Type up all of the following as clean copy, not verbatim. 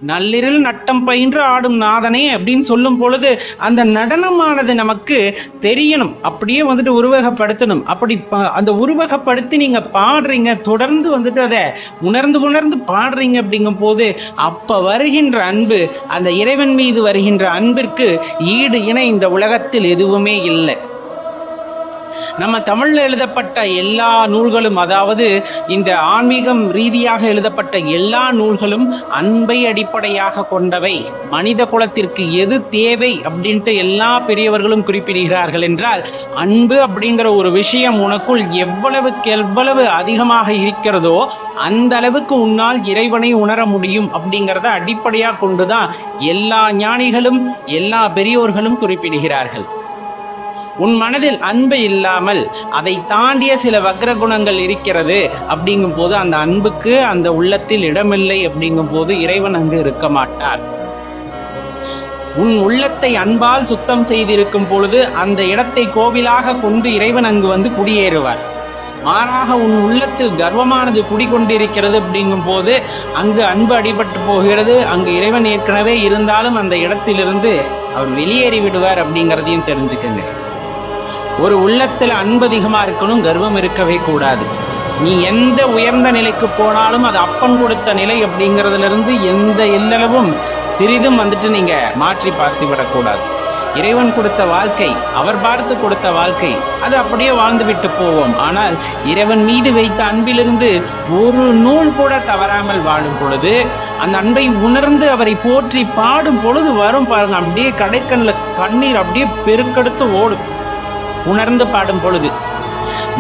நள்ளிரில் நட்டம் பயின்று ஆடும் நாதனே அப்படின்னு சொல்லும் பொழுது அந்த நடனமானது நமக்கு தெரியணும், அப்படியே உருவகப்படுத்தணும். அப்படி அந்த உருவகப்படுத்தி நீங்க பாடுறீங்க, தொடர்ந்து அதை உணர்ந்து பாடுறீங்க அப்படிங்கும் போது அப்ப வருகின்ற அன்பு, அந்த இறைவன் மீது வருகின்ற அன்பிற்கு ஈடு இணை இந்த உலகத்தில் எதுவுமே இல்லை. நம்ம தமிழ்ல எழுதப்பட்ட எல்லா நூல்களும், அதாவது இந்த ஆன்மீகம் ரீதியாக எழுதப்பட்ட எல்லா நூல்களும் அன்பை அடிப்படையாக கொண்டவை. மனித குலத்திற்கு எது தேவை அப்படின்ட்டு எல்லா பெரியவர்களும் குறிப்பிடுகிறார்கள் என்றால், அன்பு அப்படிங்கிற ஒரு விஷயம் உனக்குள் எவ்வளவு அதிகமாக இருக்கிறதோ அந்த அளவுக்கு உன்னால் இறைவனை உணர முடியும் அப்படிங்கிறத அடிப்படையாக கொண்டுதான் எல்லா ஞானிகளும் எல்லா பெரியோர்களும் குறிப்பிடுகிறார்கள். உன் மனதில் அன்பு இல்லாமல் அதை தாண்டிய சில வக்ர குணங்கள் இருக்கிறது அப்படிங்கும் போது அந்த அன்புக்கு அந்த உள்ளத்தில் இடமில்லை அப்படிங்கும் போது இறைவன் அங்கு இருக்க மாட்டார். உன் உள்ளத்தை அன்பால் சுத்தம் செய்திருக்கும் பொழுது அந்த இடத்தை கோவிலாக கொண்டு இறைவன் அங்கு குடியேறுவார். மாறாக உன் உள்ளத்தில் கர்வமானது குடிகொண்டிருக்கிறது அப்படிங்கும் போது அங்கு அன்பு அடிபட்டு போகிறது. அங்கு இறைவன் ஏற்கனவே இருந்தாலும் அந்த இடத்திலிருந்து அவர் வெளியேறி விடுவார் அப்படிங்கிறதையும் தெரிஞ்சுக்கங்க. ஒரு உள்ளத்தில் அன்பு அதிகமா இருக்கணும், கர்வம் இருக்கவே கூடாது. நீ எந்த உயர்ந்த நிலைக்கு போனாலும் அது அப்பன் கொடுத்த நிலை அப்படிங்கிறதுல இருந்து எந்த எல்லளவும் சிறிதும் நீங்க மாற்றி பார்த்து விடக்கூடாது. இறைவன் கொடுத்த வாழ்க்கை, அவர் பார்த்து கொடுத்த வாழ்க்கை, அது அப்படியே வாழ்ந்து விட்டு போவோம். ஆனால் இறைவன் மீது வைத்த அன்பிலிருந்து ஒரு நூல் கூட தவறாமல் வாழும் பொழுது, அந்த அன்பை உணர்ந்து அவரை போற்றி பாடும் பொழுது வரும் பாருங்க, அப்படியே கடைக்கண்ணில் கண்ணீர் அப்படியே பெருக்கெடுத்து ஓடும். உணர்ந்து பாடும் பொழுது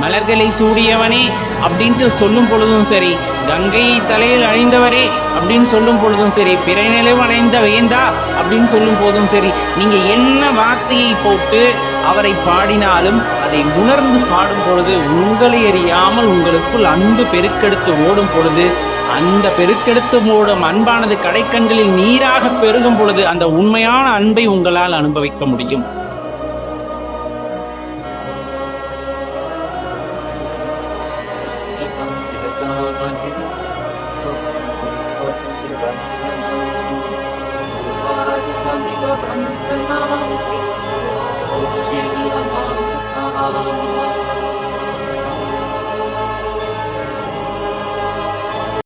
மலர்களை சூடியவனே அப்படின்ட்டு சொல்லும் பொழுதும் சரி, கங்கையை தலையில் அழிந்தவரே அப்படின்னு சொல்லும் பொழுதும் சரி, பிறைநிலவு அடைந்த வேந்தா அப்படின்னு சொல்லும் போதும் சரி, நீங்க என்ன வார்த்தையை போட்டு அவரை பாடினாலும் அதை உணர்ந்து பாடும் பொழுது உங்களை அறியாமல் உங்களுக்குள் அன்பு பெருக்கெடுத்து ஓடும் பொழுது, அந்த பெருக்கெடுத்து ஓடும் அன்பானது கடைக்கண்களில் நீராக பெருகும் பொழுது அந்த உண்மையான அன்பை உங்களால் அனுபவிக்க முடியும். Oh,